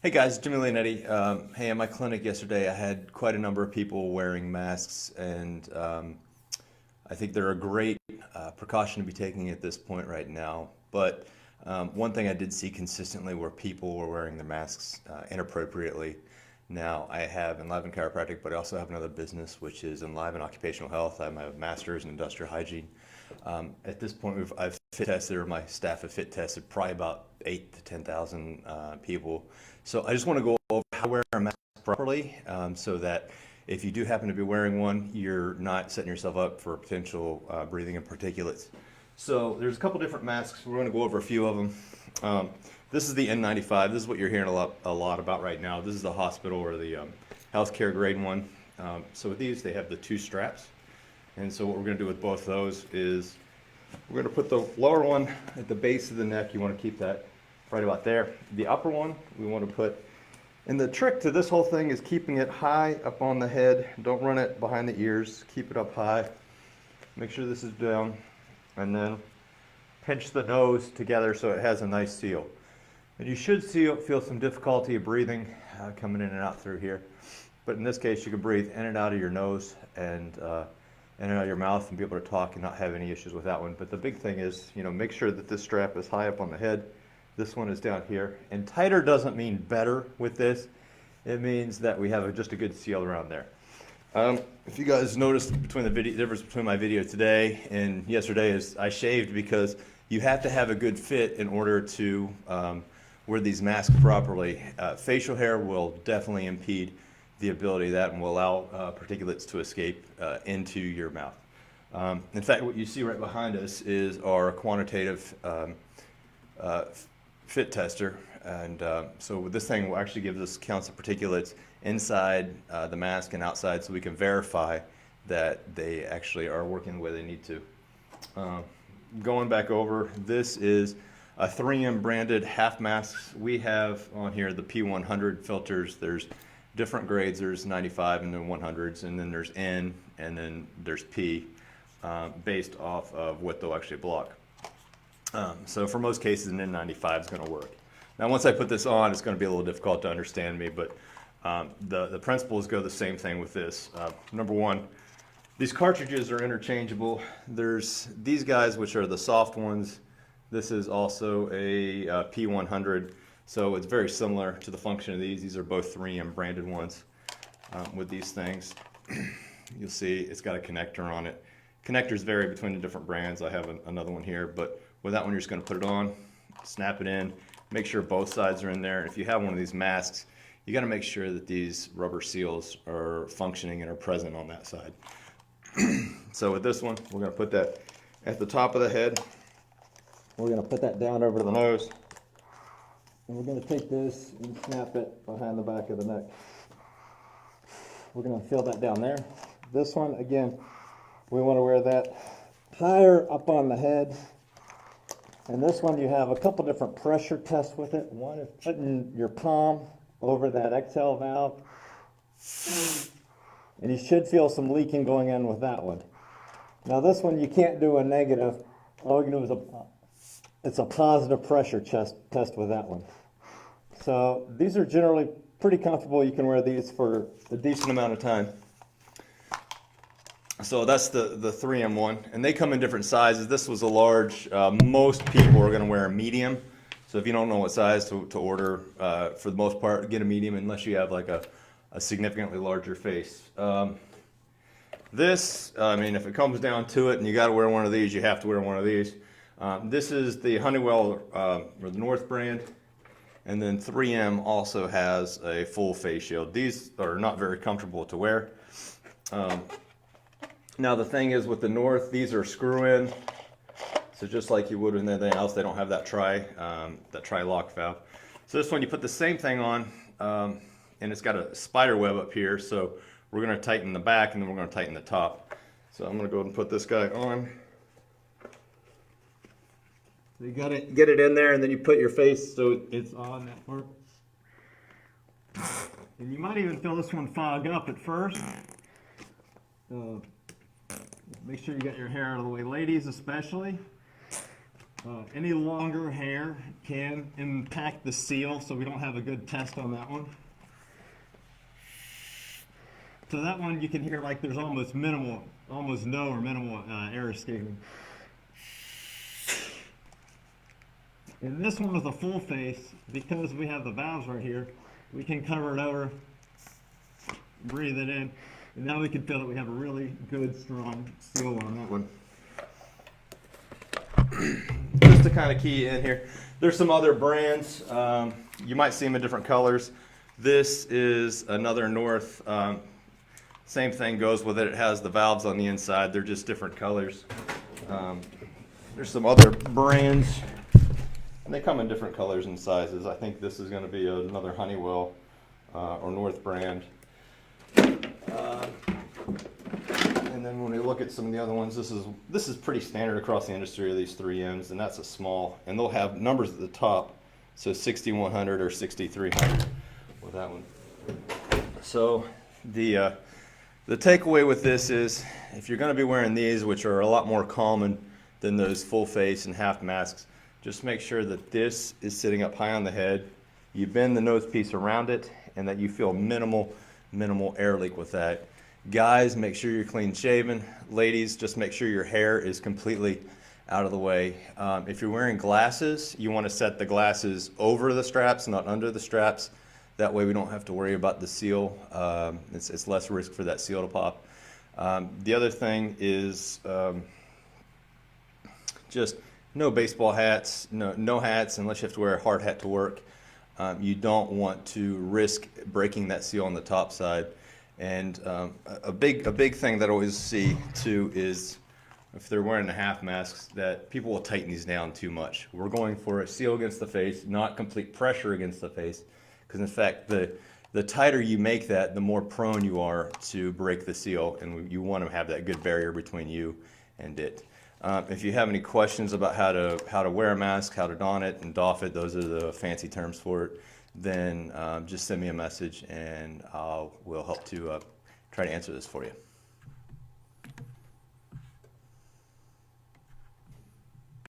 Hey guys, Jimmy Leonette. Hey, at my clinic yesterday, I had quite a number of people wearing masks, and I think they're a great precaution to be taking at this point right now. But one thing I did see consistently were people were wearing their masks inappropriately. Now, I have Enliven Chiropractic, but I also have another business, which is Enliven Occupational Health. I have my master's in industrial hygiene. At this point, I've fit tested, or my staff have fit tested probably about 8 to 10,000 people. So I just want to go over how to wear a mask properly, so that if you do happen to be wearing one, you're not setting yourself up for potential breathing in particulates. So there's a couple different masks. We're going to go over a few of them. This is the N95. This is what you're hearing a lot about right now. This is the hospital or the healthcare grade one. So with these, they have the two straps. And so what we're going to do with both those is we're going to put the lower one at the base of the neck. You want to keep that right about there. The upper one we want to put, and the trick to this whole thing is keeping it high up on the head. Don't run it behind the ears. Keep it up high. Make sure this is down, and then pinch the nose together so it has a nice seal. And you should feel some difficulty of breathing coming in and out through here. But in this case, you can breathe in and out of your nose and in and out of your mouth and be able to talk and not have any issues with that one. But the big thing is, make sure that this strap is high up on the head. This one is down here. And tighter doesn't mean better with this. It means that we have just a good seal around there. If you guys noticed between the difference between my video today and yesterday is I shaved, because you have to have a good fit in order to wear these masks properly. Facial hair will definitely impede the ability of that and will allow particulates to escape into your mouth. In fact, what you see right behind us is our quantitative fit tester, and so this thing will actually give us counts of particulates inside the mask and outside, so we can verify that they actually are working the way they need to. Going back over, this is a 3M branded half masks. We have on here the P100 filters. There's different grades. There's 95 and then 100s, and then there's N, and then there's P, based off of what they'll actually block. So for most cases, an N95 is going to work. Now, once I put this on, it's going to be a little difficult to understand me, but the principles go the same thing with this. Number one, these cartridges are interchangeable. There's these guys, which are the soft ones. This is also a P100, so it's very similar to the function of these. These are both 3M branded ones. With these things, you'll see it's got a connector on it. Connectors vary between the different brands. I have another one here, but with that one, you're just going to put it on, snap it in, make sure both sides are in there. And if you have one of these masks, you got to make sure that these rubber seals are functioning and are present on that side. So with this one, we're going to put that at the top of the head. We're going to put that down over the nose. And we're going to take this and snap it behind the back of the neck. We're going to fill that down there. This one, again, we want to wear that higher up on the head. And this one, you have a couple different pressure tests with it. One is putting your palm over that exhale valve. And you should feel some leaking going in with that one. Now this one, you can't do a negative. All you can do is it's a positive pressure test with that one. So these are generally pretty comfortable. You can wear these for a decent amount of time. So that's the 3M one, and they come in different sizes. This was a large. Most people are going to wear a medium. So if you don't know what size to order, for the most part, get a medium unless you have like a significantly larger face. This, I mean, if it comes down to it and you got to wear one of these, you have to wear one of these. This is the Honeywell or the North brand, and then 3M also has a full face shield. These are not very comfortable to wear. Now the thing is with the North, these are screw-in, so just like you would with anything else, they don't have that tri-lock valve. So this one, you put the same thing on, and it's got a spider web up here, so we're going to tighten the back and then we're going to tighten the top. So I'm going to go ahead and put this guy on. So you got to get it in there, and then you put your face so it's on that part. And you might even feel this one fog up at first. Make sure you get your hair out of the way, ladies especially. Any longer hair can impact the seal, so we don't have a good test on that one. So that one you can hear like there's almost no or minimal air escaping. In this one with a full face, because we have the valves right here, we can cover it over, breathe it in, and now we can feel that we have a really good, strong seal on that one. Just to kind of key in here, there's some other brands. You might see them in different colors. This is another North. Same thing goes with it. It has the valves on the inside. They're just different colors. There's some other brands, and they come in different colors and sizes. I think this is going to be another Honeywell or North brand. And then when we look at some of the other ones, this is pretty standard across the industry, are these 3Ms, and that's a small, and they'll have numbers at the top, so 6100 or 6300 with that one. So the takeaway with this is, if you're going to be wearing these, which are a lot more common than those full face and half masks, just make sure that this is sitting up high on the head, you bend the nose piece around it, and that you feel minimal air leak with that. Guys, make sure you're clean shaven. Ladies, just make sure your hair is completely out of the way. If you're wearing glasses, you want to set the glasses over the straps, not under the straps. That way we don't have to worry about the seal. It's less risk for that seal to pop. The other thing is just no baseball hats, no hats unless you have to wear a hard hat to work. You don't want to risk breaking that seal on the top side. And a big thing that I always see too is if they're wearing the half masks, that people will tighten these down too much. We're going for a seal against the face, not complete pressure against the face, because in fact the tighter you make that, the more prone you are to break the seal, and you want to have that good barrier between you and it. If you have any questions about how to wear a mask, how to don it and doff it, those are the fancy terms for it, then just send me a message and we'll help to try to answer this for you.